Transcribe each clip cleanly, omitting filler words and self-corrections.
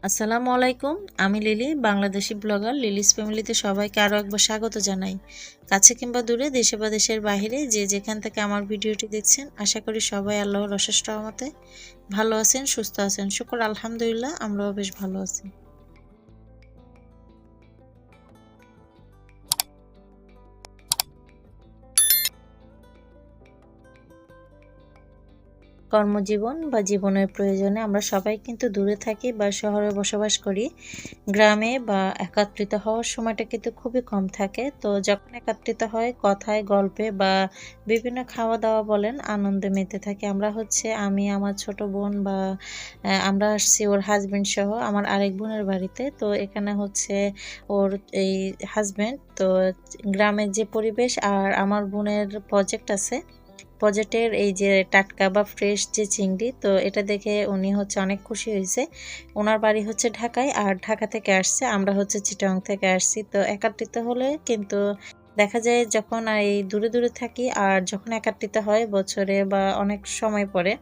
আসসালামু আলাইকুম। আমি লিলি, বাংলাদেশি ব্লগার লিলিস ফ্যামিলিতে সবাইকে আরও একবার স্বাগত জানাই। কাছে কিংবা দূরে, দেশে বা দেশের বাহিরে যে যেখান থেকে আমার ভিডিওটি দেখছেন, আশা করি সবাই আল্লাহর অশেষ রহমতে ভালো আছেন, সুস্থ আছেন। শুকর আলহামদুলিল্লাহ, আমরাও বেশ ভালো আছি। কর্মজীবন বা জীবনের প্রয়োজনে আমরা সবাই কিন্তু দূরে থাকি বা শহরে বসবাস করি। গ্রামে বা একত্রিত হওয়ার সময়টা কিন্তু খুবই কম থাকে। তো যখন একত্রিত হয় কথায়, গল্পে বা বিভিন্ন খাওয়া দাওয়া বলেন, আনন্দে মেতে থাকি। আমি আমার ছোট বোন বা আমরা আসছি ওর হাজবেন্ড সহ আমার আরেক বোনের বাড়িতে। তো এখানে হচ্ছে ওর এই হাজবেন্ড তো গ্রামের যে পরিবেশ আর আমার বোনের প্রজেক্ট আছে, প্রজেক্টের এই যে টাটকা বা ফ্রেশ যে চিংড়ি, তো এটা দেখে উনি হচ্ছে অনেক খুশি হয়েছে। ওনার বাড়ি হচ্ছে ঢাকায়, আর ঢাকা থেকে আসছে, আমরা হচ্ছে চিটাগং থেকে আসছি। তো একত্রিত হলে কিন্তু দেখা যায় যখন এই দূরে দূরে থাকি আর যখন একত্রিত হয় বছরে বা অনেক সময় পরে,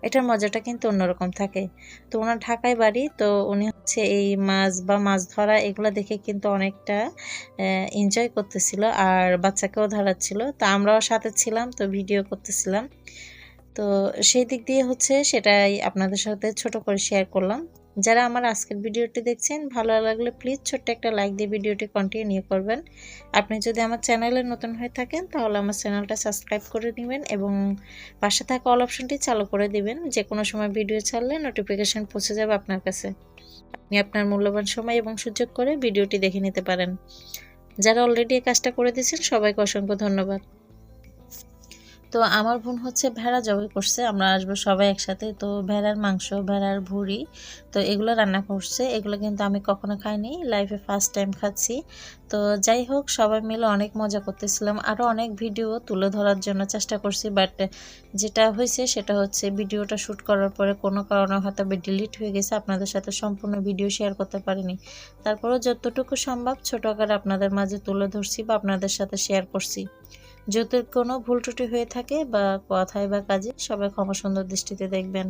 এটার মজাটা কিন্তু অন্যরকম থাকে। তো ওনার ঢাকায় বাড়ি, তো উনি হচ্ছে এই মাছ বা মাছ ধরা এগুলো দেখে কিন্তু অনেকটা এনজয় করতেছিল আর বাচ্চাকেও ধরাচ্ছিল। তো আমরাও সাথে ছিলাম, তো ভিডিও করতেছিলাম। তো সেই দিক দিয়ে হচ্ছে সেটাই আপনাদের সাথে ছোট করে শেয়ার করলাম। যারা আমার আজকের ভিডিওটি দেখছেন, ভালো লাগলে প্লিজ ছোট্ট একটা লাইক দিয়ে ভিডিওটি কন্টিনিউ করবেন। আপনি যদি আমার চ্যানেলে নতুন হয়ে থাকেন তাহলে আমার চ্যানেলটা সাবস্ক্রাইব করে নেবেন এবং পাশে থাকা অল অপশনটি চালু করে দিবেন। যে কোনো সময় ভিডিও ছাড়লে নোটিফিকেশন পৌঁছে যাবে আপনার কাছে। আপনি আপনার মূল্যবান সময় এবং সুযোগ করে ভিডিওটি দেখে নিতে পারেন। যারা অলরেডি এই কাজটা করে দিয়েছেন সবাইকে অসংখ্য ধন্যবাদ। তো আমার বোন হচ্ছে ভেড়া জবাই করছে, আমরা আসবো সবাই একসাথে। তো ভেড়ার মাংস, ভেড়ার ভুঁড়ি, তো এগুলো রান্না করছে। এগুলো কিন্তু আমি কখনো খাইনি, লাইফে ফার্স্ট টাইম খাচ্ছি। তো যাই হোক, সবাই মিলে অনেক মজা করতেছিলাম। আরও অনেক ভিডিও তুলে ধরার জন্য চেষ্টা করছি, বাট যেটা হয়েছে সেটা হচ্ছে ভিডিওটা শ্যুট করার পরে কোনো কারণে হয়তো ডিলিট হয়ে গেছে, আপনাদের সাথে সম্পূর্ণ ভিডিও শেয়ার করতে পারিনি। তারপরেও যতটুকু সম্ভব ছোট আকারে আপনাদের মাঝে তুলে ধরছি বা আপনাদের সাথে শেয়ার করছি। যদি কোনো ভুল ত্রুটি হয়ে থাকে বা কথায় বা কাজে, সবাই ক্ষমা সুন্দর দৃষ্টিতে দেখবেন।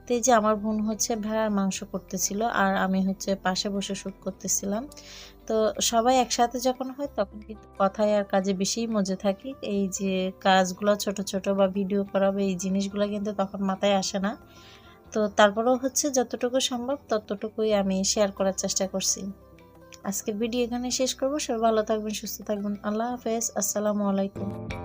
তো এই যে আমার বোন হচ্ছে ভেড়ার মাংস করতেছিল আর আমি হচ্ছে পাশে বসে শুট করতেছিলাম। তো সবাই একসাথে যখন হয় তখন কিন্তু কথায় আর কাজে বেশি মজে থাকি। এই যে কাজগুলো ছোট ছোট বা ভিডিও করা বা এই জিনিসগুলো কিন্তু তখন মাথায় আসে না। তো তারপরেও হচ্ছে যতটুকু সম্ভব ততটুকুই আমি শেয়ার করার চেষ্টা করছি। আজকের ভিডিও এখানে শেষ করব। সবাই ভালো থাকবেন, সুস্থ থাকবেন। আল্লাহ হাফেজ। আসসালামু আলাইকুম।